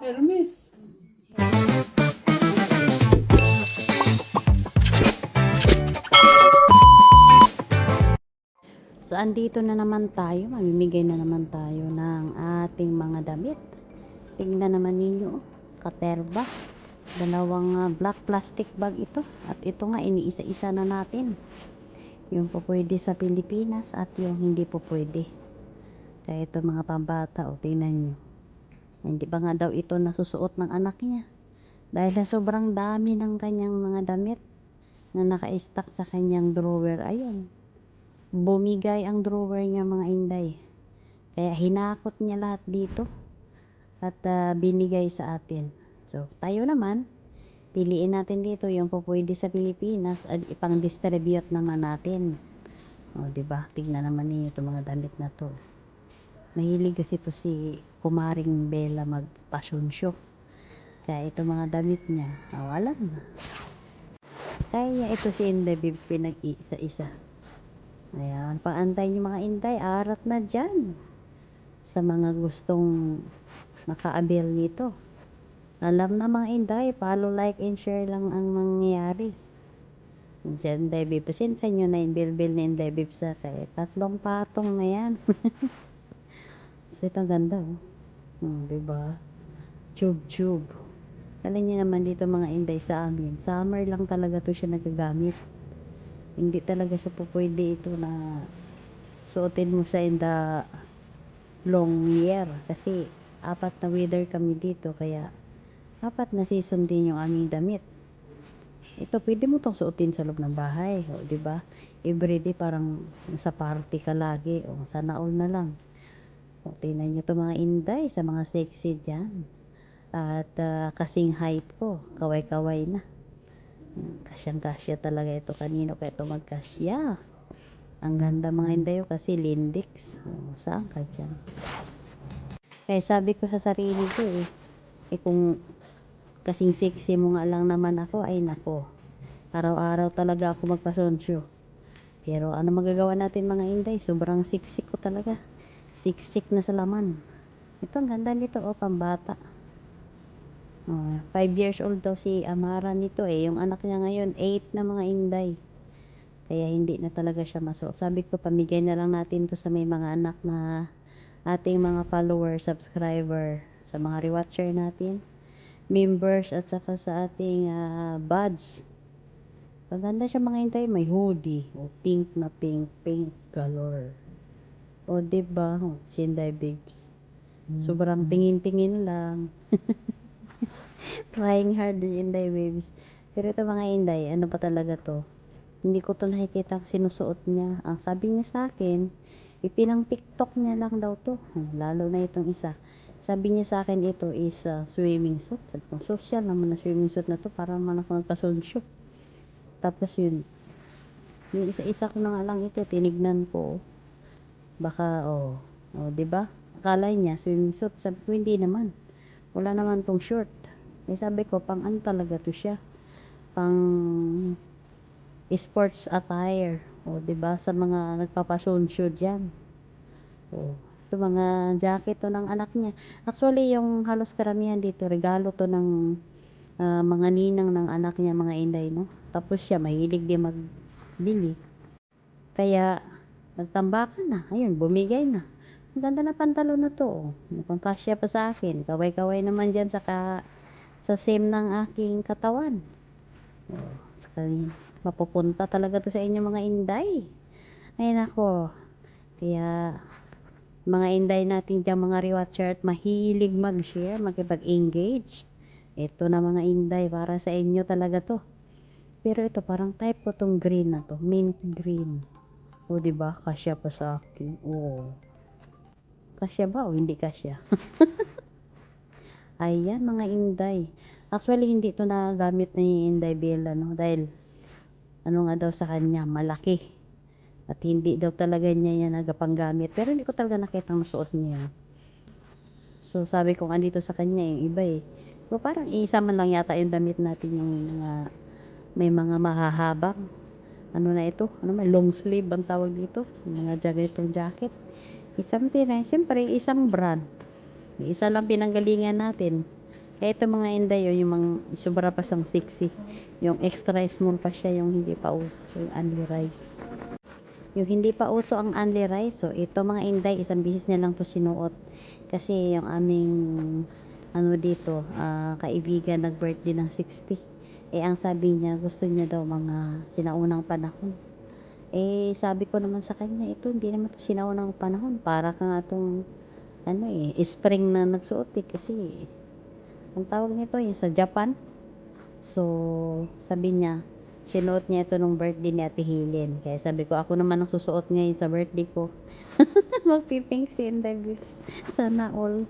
Hermes. So, andito na naman tayo. Mamimigay na naman tayo ng ating mga damit. Tingnan naman ninyo, oh, katerba. Dalawang black plastic bag ito. At ito nga, iniisa-isa na natin. Yung po pwede sa Pilipinas at yung hindi po pwede. Kaya ito mga pambata, oh, tingnan nyo. Hindi pa nga daw ito nasusuot ng anak niya. Dahil sa sobrang dami ng kanyang mga damit na naka-stack sa kanyang drawer. Ayun. Bumigay ang drawer niya mga inday. Kaya hinakot niya lahat dito at binigay sa atin. So, tayo naman, piliin natin dito yung pupwede sa Pilipinas at ipang-distribute naman natin. O, diba? Tignan naman niyo itong mga damit na to. Mahilig kasi ito si Kumaring Bella mag-fashion show. Kaya itong mga damit niya, alam na. Kaya ito si Inday Bibs pinag-isa-isa. Ayan, paantay nyo mga inday, arat na dyan. Sa mga gustong maka-avail nito. Alam na mga inday, follow, like, and share lang ang mangyayari. Diyan, Inday Bibs, pasensya nyo na yung bill ni Inday Bibs sa kaya. Tatlong patong na yan. So, ito ganda, oh. Diba? Tube. Alam niyo naman dito mga inday sa amin, summer lang talaga to siya nagagamit. Hindi talaga siya po pwede ito na suotin mo sa in the long year. Kasi apat na weather kami dito, kaya apat na season din yung aming damit. Ito pwede mo tong suotin sa loob ng bahay, o diba? Everyday parang nasa party ka lagi, o sana all na lang. O, tingnan nyo to mga inday sa mga sexy dyan. At kasing height ko, kaway-kaway na. Kasyang-kasya talaga ito. Kanino kaya ito magkasya? Ang ganda mga indayo kasi Lindex. O, saan ka dyan? Kaya sabi ko sa sarili ko kung kasing sexy mo nga lang naman ako, ay nako. Araw-araw talaga ako magpasonsyo. Pero ano magagawa natin mga inday? Sobrang siksik ko talaga. Siksik na sa laman. Ito ang ganda nito, pambata. 5 years old daw si Amara nito yung anak niya ngayon 8 na mga inday, kaya hindi na talaga siya masuot. Sabi ko pamigay na lang natin to sa may mga anak na ating mga follower, subscriber, sa mga rewatcher natin, members, at saka sa ating buds. Maganda siya mga inday, may hoodie, pink na pink color, diba, Sinday Babes, sobrang tingin-tingin lang. Trying hard din Inday Waves. Pero ito mga Inday, ano pa talaga to? Hindi ko to nakikita sinusuot niya. Ang sabi niya sa akin, ipinang TikTok niya lang daw to. Lalo na itong isa. Sabi niya sa akin ito is swimming suit. Sabi ko, social naman na swimming suit na to. Para naman ako nagpasunsyo. Tapos yun. Yung isa-isa ko na nga lang ito. Tinignan ko. Baka, diba? Akala niya swimming suit. Sabi ko, hindi naman. Wala naman tong short. Sabi ko, pang ano talaga to siya? Pang sports attire. Diba? Sa mga nagpapasunsyo dyan. Ito mga jacket to ng anak niya. Actually, yung halos karamihan dito, regalo to ng mga ninang ng anak niya, mga inday, no? Tapos siya, mahilig din magbili. Kaya, nagtambakan na. Ayun, bumigay na. Ang ganda na pantalon na to. Mukhang kasya pa sa akin. Kaway-kaway naman dyan sa same ng aking katawan. Mapupunta talaga to sa inyo mga inday. Ay nako. Kaya mga inday natin dyan, mga rewatcher at mahilig mag-share, makipag-engage. Ito na mga inday, para sa inyo talaga to. Pero ito parang type ko tong green na to, mint green. Diba? Kasya pa sa akin. Kasya ba o hindi kasya? Ayan mga inday. Actually hindi to nagamit ni Inday Bella, no? Dahil ano nga daw sa kanya, malaki. At hindi daw talaga niya yan nagapanggamit. Pero hindi ko talaga nakita ang suot niya. So sabi ko andito sa kanya yung iba So parang isa man lang yata yung damit natin, yung may mga mahahabang. Ano na ito? May long sleeve ang tawag dito. Mga jacket. Isang pinay, siyempre isang brand. Isa lang pinanggalingan natin. Kaya ito mga Inday, yung mga sobra pa siyang sexy. Yung extra small pa siya, yung hindi pa uso, yung only rice. Yung hindi pa uso ang only rice, so ito mga Inday, isang bisis niya lang to sinuot. Kasi yung aming ano dito, kaibigan nag-birthday ng 60. Ang sabi niya, gusto niya daw mga sinaunang panahon. Sabi ko naman sa kanya, ito hindi naman to sinaunang panahon. Para ka nga itong spring na nagsuot kasi ang tawag nito yung sa Japan. So, sabi niya, sinuot niya ito nung birthday ni Ate Helen. Kaya sabi ko, ako naman ang susuot ngayon sa birthday ko. Magpipink si Inday Babes. Sana all.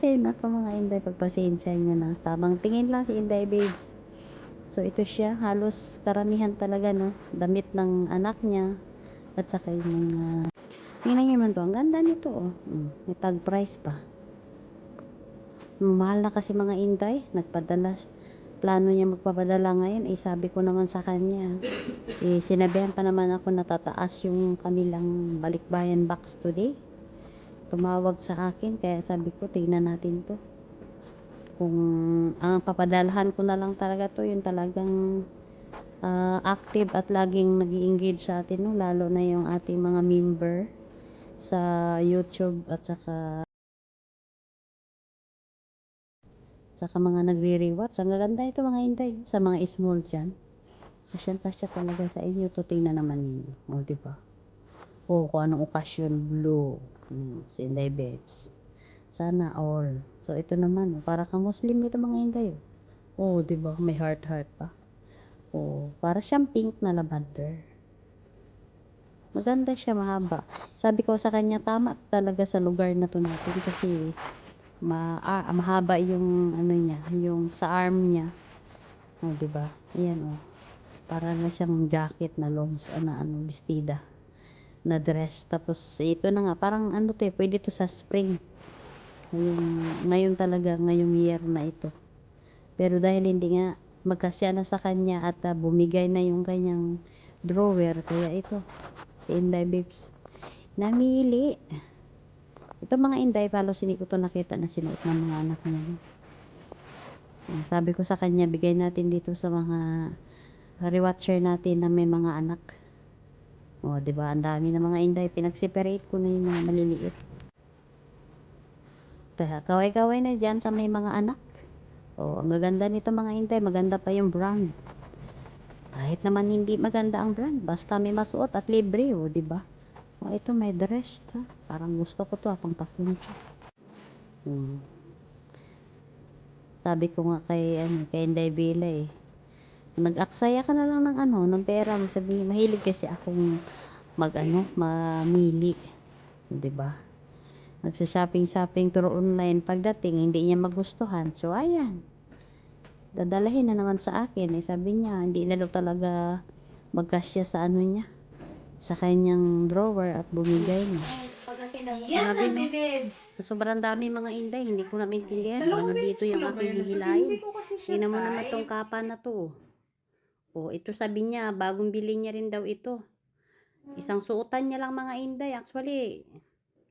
Ay, naka mga Inday, pagpasensya niyo na. Tamang tingin lang si Inday Babes. So, ito siya. Halos karamihan talaga, no? Damit ng anak niya. At saka yung mga... Tingnan niyo man to. Ang ganda nito, oh. May tag price pa. Mahal na kasi mga Inday. Nagpadala. Plano niya magpapadala ngayon. Sabi ko naman sa kanya. Sinabihan pa naman ako na tataas yung kanilang balikbayan box today. Tumawag sa akin. Kaya sabi ko, tingnan natin to. Kung ang papadalahan ko na lang talaga to, yung talagang active at laging nag-i-engage sa atin, no? Lalo na yung ating mga member sa YouTube at saka mga nagre-rewatch. Ang gaganda ito mga Inday sa mga small dyan. Pasya talaga sa inyo to, tingnan naman ninyo. O, diba? O, kung anong okasyon, blue. Si Inday Babes. Sana all. So, ito naman, para kang Muslim ito mga Inday. O, diba? May heart pa. O, para siyang pink na lavender. Maganda siya, mahaba. Sabi ko sa kanya, tama talaga sa lugar na to natin kasi mahaba yung ano niya, yung sa arm niya. O, diba? Ayan, o. Para na siyang jacket na longs, bestida na dress. Tapos, ito na nga, parang pwede to sa spring. Ngayon talaga, ngayong year na ito. Pero dahil hindi nga magkasya na sa kanya at bumigay na yung kanyang drawer, kaya ito, si Inday Babes, namili. Ito mga Inday, palos hindi ko to nakita na sinuot ng mga anak niya. Sabi ko sa kanya, bigay natin dito sa mga rewatcher natin na may mga anak. O, diba? Ang dami na mga Inday. Pinag-separate ko na yung mga maliliit. Kaway-kaway na dyan sa may mga anak. O, ang gaganda nito mga Inday. Maganda pa yung brand. Kahit naman hindi maganda ang brand. Basta may masuot at libre. O, diba? O, ito may dress. Parang gusto ko to. Pang pasunod. Sabi ko nga kay Inday Bila nag-aksaya ka na lang ng pera. Sabi, mahilig kasi akong mamili. Diba? Nagsa-shopping through online. Pagdating, hindi niya magustuhan. So, ayan. Dadalahin na naman sa akin. Sabi niya, hindi na daw talaga magkasya sa niya. Sa kanyang drawer at bumigay niya. Grabe no. Sobrang dami mga Inday. Hindi ko na maintindihan. Ano dito yung aking hihilahin. Tingnan mo naman tong kapa na to. O, ito sabi niya, bagong bili niya rin daw ito. Isang suotan niya lang mga Inday. Actually,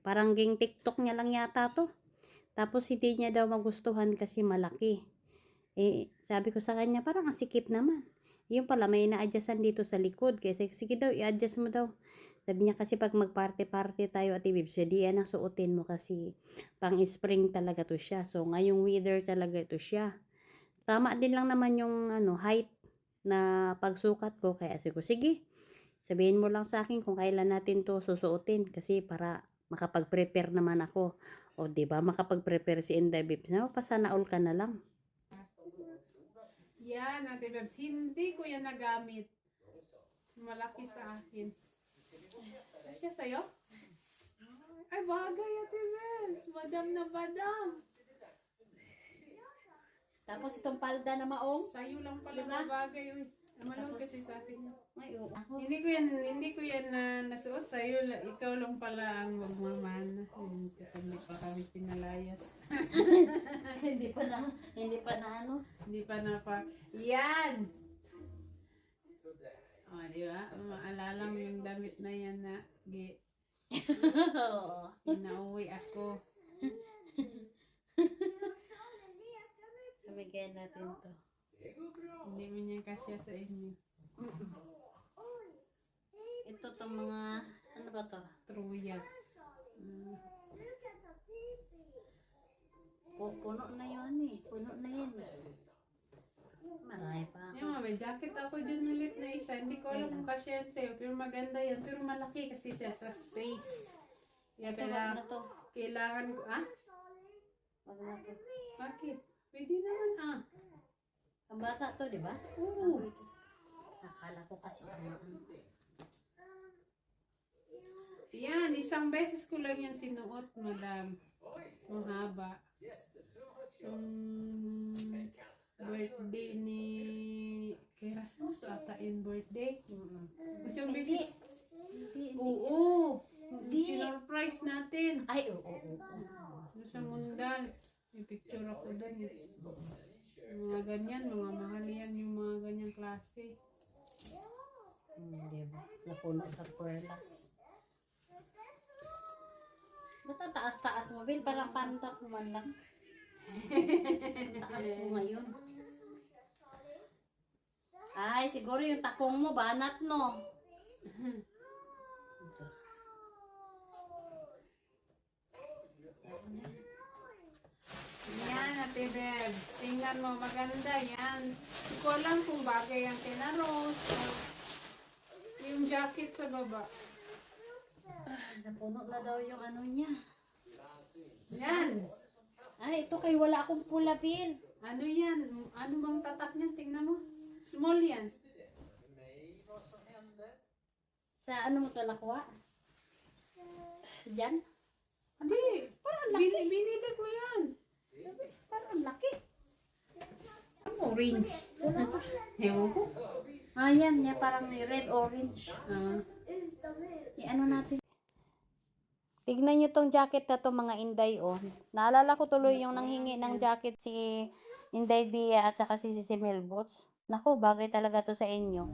parang ging TikTok niya lang yata to. Tapos hindi niya daw magustuhan kasi malaki. Sabi ko sa kanya, parang ang sikip naman. Yung pala, may na-adjustan dito sa likod. Kaya sige daw, i-adjust mo daw. Sabi niya kasi pag mag-party-party tayo at ibib, so di yan ang suotin mo kasi pang spring talaga to siya. So ngayong weather talaga ito siya. Tama din lang naman yung height na pagsukat ko. Kaya sige, sabihin mo lang sa akin kung kailan natin to susuotin kasi para makapag-prepare naman ako. O diba, makapag-prepare si Inday Babes. Pasana all ka na lang. Yan, Ate Bebs. Hindi ko yan nagamit. Malaki sa akin. Asya sa'yo? Ay, bagay, Ate Bebs. Madam na madam. Tapos itong palda na maong. Sa'yo lang pala Diba? bagay. Maluwag kasi sa akin. Ay, Hindi ko yan nasuot sa'yo. Ikaw lang pala ang magmamana. Hindi pa kami pinalayas. hindi pa na Hindi pa na pa. Yan! O, di ba? Maalala mo yung damit na yan na Oo. inauwi ako. natin to. Hindi mo niya kasya sa inyo. Ito tong mga, ano ba to? Truya. Puno na yun eh. Puno na yun. Marami pa ako. Yung mga may jacket ako dyan ulit na isa. Hindi ko alam kung kasya yan sa'yo. Pero maganda yan. Pero malaki kasi siya sa space. Kaya Ito, wag na to. kailangan ko, Wag na to. Bakit? Pwede naman, Ang bata to, di ba? Oo. Akala ko kasi ano. Yan, isang beses ko lang yan sinuot, madam. Mahaba. Birthday ni kay Rasmus ata yung birthday. Isang beses. Hindi. Oo. Hindi. Sinurprise natin. Ay, oo. Doon sa Mundan. May picture ako doon. Mga ganyan, mga mahal yan yung mga ganyang klase. Diba? Napuno sa perlas. Ba't ang taas-taas mo, Bill? Parang pantak mo man lang. Ang taas mo ngayon. Ay, siguro yung takong mo, banat, no? Ito. Yan, Ate Beb. Tingnan mo, maganda yan. Hindi ko alam kung bagay ang kinaros. Yung jacket sa baba. Napuno na daw yung ano niya. Yan. Ay, ito kay wala akong pula, Bill. Ano yan? Ano bang tatak niyan? Tingnan mo. Small yan. Sa ano mo ito nakuha? Diyan? Hindi. Parang laki. Binili ko yan. Parang laki. Orange. Ewan ko. Ah, yan. Yan parang may red-orange. I-ano natin. Tignan nyo tong jacket na to mga Inday, oh. Naalala ko tuloy yung nanghingi ng jacket si Inday Bia at saka si Melbots. Naku, bagay talaga to sa inyo.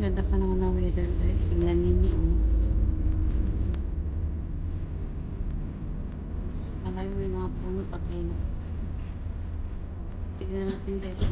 Ganda pa naman ang weather guys. Tingnan ninyo. Alam mo yung mga puno patay na. Tingnan natin guys.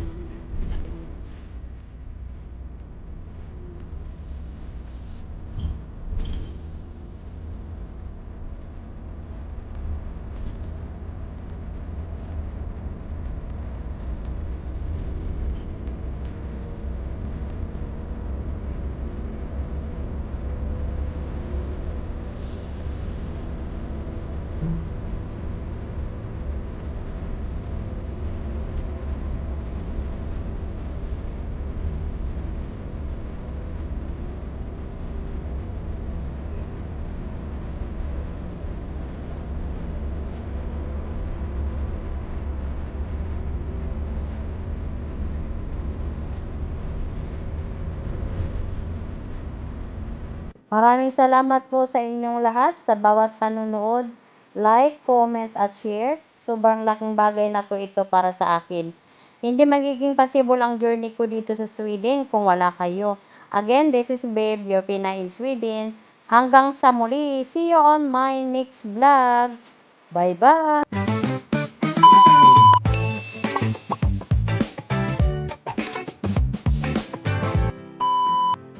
Maraming salamat po sa inyong lahat sa bawat panunood, like, comment, at share. Sobrang laking bagay na po ito para sa akin. Hindi magiging possible ang journey ko dito sa Sweden kung wala kayo. Again, this is Babe, your Pinay in Sweden. Hanggang sa muli. See you on my next vlog. Bye-bye!